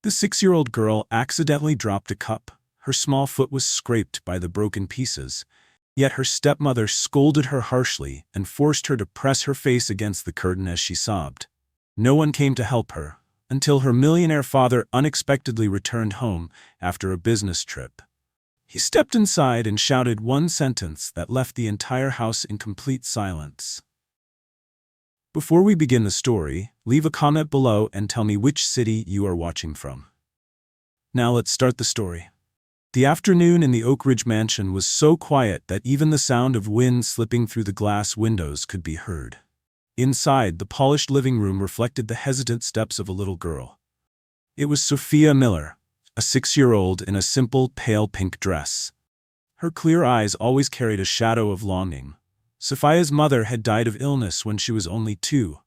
The 6-year-old girl accidentally dropped a cup. Her small foot was scraped by the broken pieces. Yet her stepmother scolded her harshly and forced her to press her face against the curtain as she sobbed. No one came to help her, until her millionaire father unexpectedly returned home after a business trip. He stepped inside and shouted one sentence that left the entire house in complete silence. Before we begin the story, leave a comment below and tell me which city you are watching from. Now let's start the story. The afternoon in the Oak Ridge mansion was so quiet that even the sound of wind slipping through the glass windows could be heard. Inside, the polished living room reflected the hesitant steps of a little girl. It was Sophia Miller, a 6-year-old in a simple, pale pink dress. Her clear eyes always carried a shadow of longing. Sophia's mother had died of illness when she was only 2,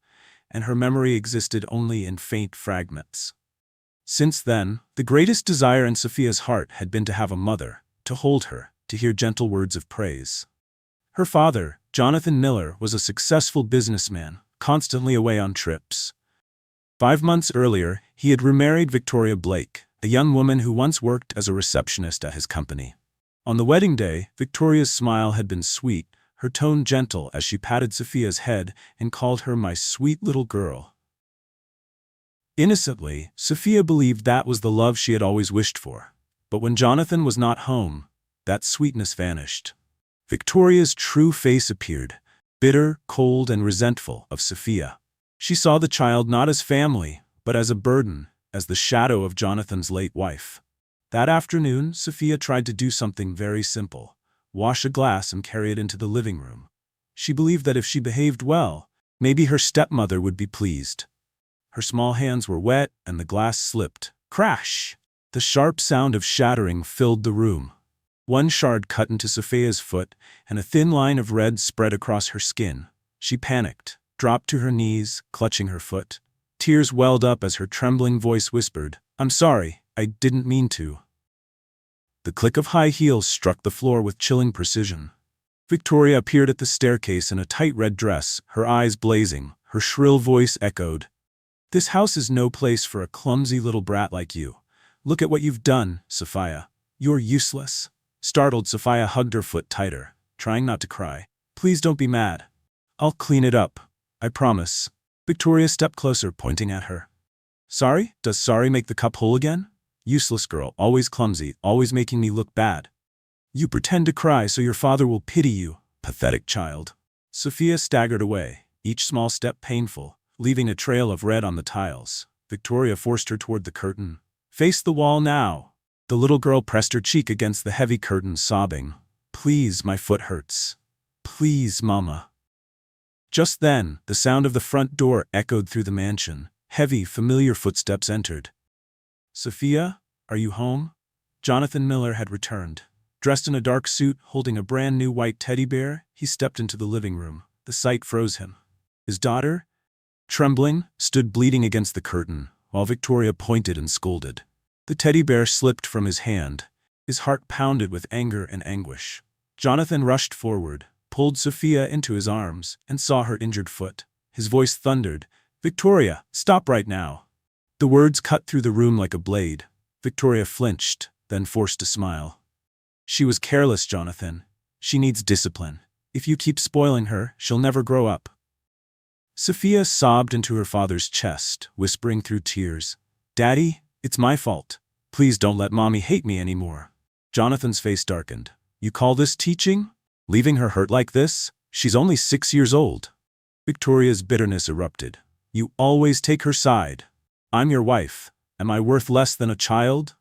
and her memory existed only in faint fragments. Since then, the greatest desire in Sophia's heart had been to have a mother, to hold her, to hear gentle words of praise. Her father, Jonathan Miller, was a successful businessman, constantly away on trips. 5 months earlier, he had remarried Victoria Blake, a young woman who once worked as a receptionist at his company. On the wedding day, Victoria's smile had been sweet, her tone gentle as she patted Sophia's head and called her "my sweet little girl." Innocently, Sophia believed that was the love she had always wished for. But when Jonathan was not home, that sweetness vanished. Victoria's true face appeared, bitter, cold, and resentful of Sophia. She saw the child not as family, but as a burden, as the shadow of Jonathan's late wife. That afternoon, Sophia tried to do something very simple: wash a glass and carry it into the living room. She believed that if she behaved well, maybe her stepmother would be pleased. Her small hands were wet and the glass slipped. Crash! The sharp sound of shattering filled the room. One shard cut into Sophia's foot, and a thin line of red spread across her skin. She panicked, dropped to her knees, clutching her foot. Tears welled up as her trembling voice whispered, "I'm sorry, I didn't mean to." The click of high heels struck the floor with chilling precision. Victoria appeared at the staircase in a tight red dress, her eyes blazing. Her shrill voice echoed, "This house is no place for a clumsy little brat like you. Look at what you've done, Sophia. You're useless." Startled, Sophia hugged her foot tighter, trying not to cry. "Please don't be mad. I'll clean it up. I promise." Victoria stepped closer, pointing at her. "Sorry? Does sorry make the cup whole again? Useless girl, always clumsy, always making me look bad. You pretend to cry so your father will pity you, pathetic child." Sophia staggered away, each small step painful, leaving a trail of red on the tiles. Victoria forced her toward the curtain. "Face the wall now." The little girl pressed her cheek against the heavy curtain, sobbing, "Please, my foot hurts. Please, Mama." Just then, the sound of the front door echoed through the mansion. Heavy, familiar footsteps entered. "Sophia, are you home?" Jonathan Miller had returned. Dressed in a dark suit, holding a brand new white teddy bear, he stepped into the living room. The sight froze him. His daughter, trembling, stood bleeding against the curtain, while Victoria pointed and scolded. The teddy bear slipped from his hand. His heart pounded with anger and anguish. Jonathan rushed forward, pulled Sophia into his arms, and saw her injured foot. His voice thundered, "Victoria, stop right now." The words cut through the room like a blade. Victoria flinched, then forced a smile. "She was careless, Jonathan. She needs discipline. If you keep spoiling her, she'll never grow up." Sophia sobbed into her father's chest, whispering through tears, "Daddy, it's my fault. Please don't let Mommy hate me anymore." Jonathan's face darkened. "You call this teaching? Leaving her hurt like this? She's only 6 years old." Victoria's bitterness erupted. "You always take her side. I'm your wife. Am I worth less than a child?"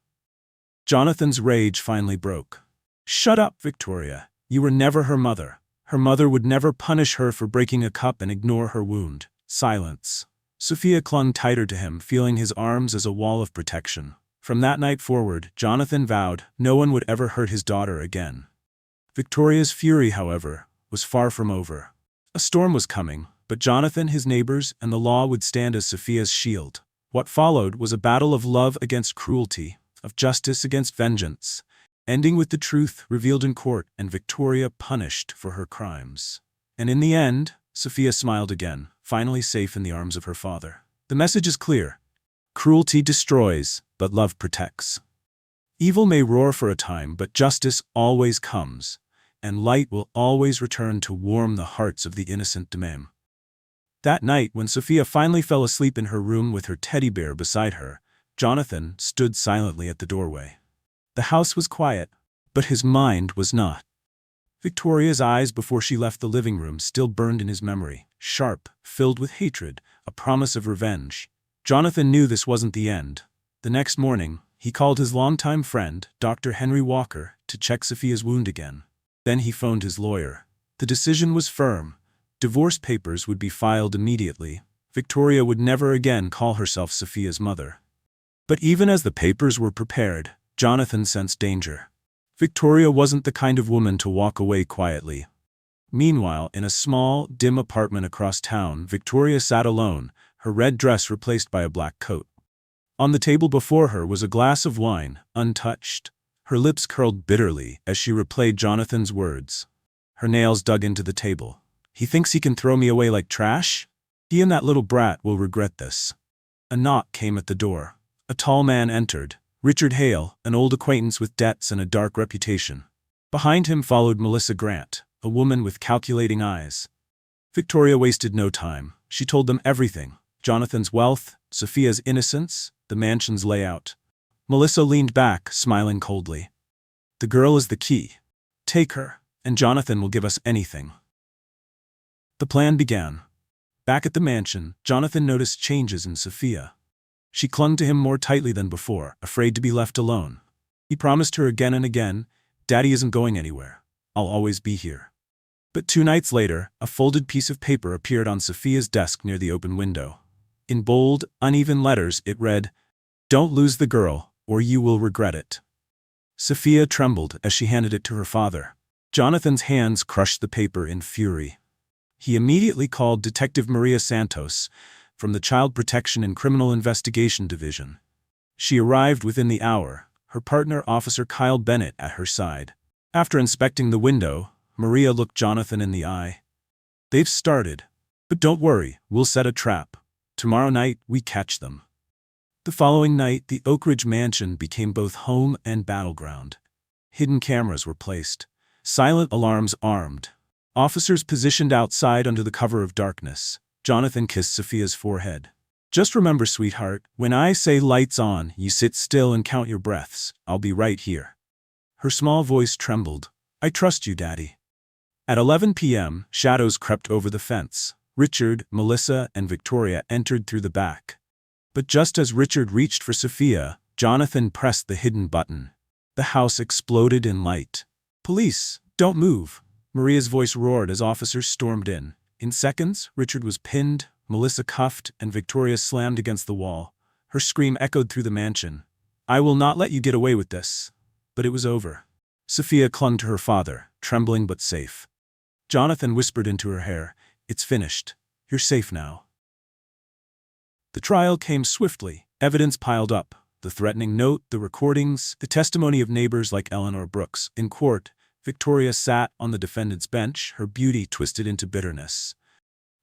Jonathan's rage finally broke. "Shut up, Victoria. You were never her mother. Her mother would never punish her for breaking a cup and ignore her wound." Silence. Sophia clung tighter to him, feeling his arms as a wall of protection. From that night forward, Jonathan vowed no one would ever hurt his daughter again. Victoria's fury, however, was far from over. A storm was coming, but Jonathan, his neighbors, and the law would stand as Sophia's shield. What followed was a battle of love against cruelty, of justice against vengeance, ending with the truth revealed in court and Victoria punished for her crimes. And in the end, Sophia smiled again, finally safe in the arms of her father. The message is clear. Cruelty destroys, but love protects. Evil may roar for a time, but justice always comes, and light will always return to warm the hearts of the innocent Demam. That night, when Sophia finally fell asleep in her room with her teddy bear beside her, Jonathan stood silently at the doorway. The house was quiet, but his mind was not. Victoria's eyes before she left the living room still burned in his memory, sharp, filled with hatred, a promise of revenge. Jonathan knew this wasn't the end. The next morning, he called his longtime friend, Dr. Henry Walker, to check Sophia's wound again. Then he phoned his lawyer. The decision was firm. Divorce papers would be filed immediately. Victoria would never again call herself Sophia's mother. But even as the papers were prepared, Jonathan sensed danger. Victoria wasn't the kind of woman to walk away quietly. Meanwhile, in a small, dim apartment across town, Victoria sat alone, her red dress replaced by a black coat. On the table before her was a glass of wine, untouched. Her lips curled bitterly as she replayed Jonathan's words. Her nails dug into the table. He thinks he can throw me away like trash? He and that little brat will regret this. A knock came at the door. A tall man entered. Richard Hale, an old acquaintance with debts and a dark reputation. Behind him followed Melissa Grant, a woman with calculating eyes. Victoria wasted no time. She told them everything. Jonathan's wealth, Sophia's innocence, the mansion's layout. Melissa leaned back, smiling coldly. The girl is the key. Take her, and Jonathan will give us anything. The plan began. Back at the mansion, Jonathan noticed changes in Sophia. She clung to him more tightly than before, afraid to be left alone. He promised her again and again, "Daddy isn't going anywhere. I'll always be here." But 2 nights later, a folded piece of paper appeared on Sophia's desk near the open window. In bold, uneven letters, it read, "Don't lose the girl, or you will regret it." Sophia trembled as she handed it to her father. Jonathan's hands crushed the paper in fury. He immediately called Detective Maria Santos from the Child Protection and Criminal Investigation Division. She arrived within the hour, her partner, Officer Kyle Bennett, at her side. After inspecting the window, Maria looked Jonathan in the eye. "They've started. But don't worry, we'll set a trap. Tomorrow night, we catch them." The following night, the Oak Ridge mansion became both home and battleground. Hidden cameras were placed. Silent alarms armed. Officers positioned outside under the cover of darkness. Jonathan kissed Sophia's forehead. "Just remember, sweetheart, when I say lights on, you sit still and count your breaths. I'll be right here." Her small voice trembled. "I trust you, Daddy." At 11 p.m., shadows crept over the fence. Richard, Melissa, and Victoria entered through the back. But just as Richard reached for Sophia, Jonathan pressed the hidden button. The house exploded in light. "Police, don't move!" Maria's voice roared as officers stormed in. In seconds, Richard was pinned, Melissa cuffed, and Victoria slammed against the wall. Her scream echoed through the mansion. "I will not let you get away with this." But it was over. Sophia clung to her father, trembling but safe. Jonathan whispered into her hair, "It's finished. You're safe now." The trial came swiftly. Evidence piled up. The threatening note, the recordings, the testimony of neighbors like Eleanor Brooks. In court, Victoria sat on the defendant's bench, her beauty twisted into bitterness.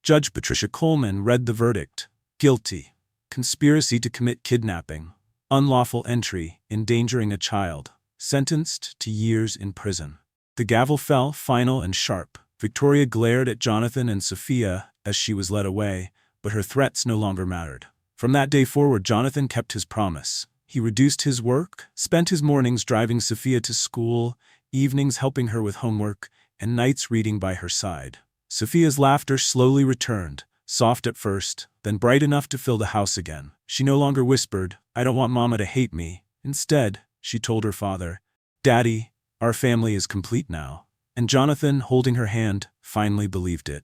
Judge Patricia Coleman read the verdict. Guilty. Conspiracy to commit kidnapping. Unlawful entry, endangering a child. Sentenced to years in prison. The gavel fell, final and sharp. Victoria glared at Jonathan and Sophia as she was led away, but her threats no longer mattered. From that day forward, Jonathan kept his promise. He reduced his work, spent his mornings driving Sophia to school, evenings helping her with homework, and nights reading by her side. Sophia's laughter slowly returned, soft at first, then bright enough to fill the house again. She no longer whispered, "I don't want Mama to hate me." Instead, she told her father, "Daddy, our family is complete now." And Jonathan, holding her hand, finally believed it.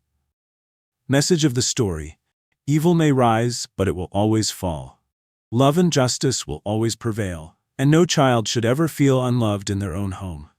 Message of the story: evil may rise, but it will always fall. Love and justice will always prevail, and no child should ever feel unloved in their own home.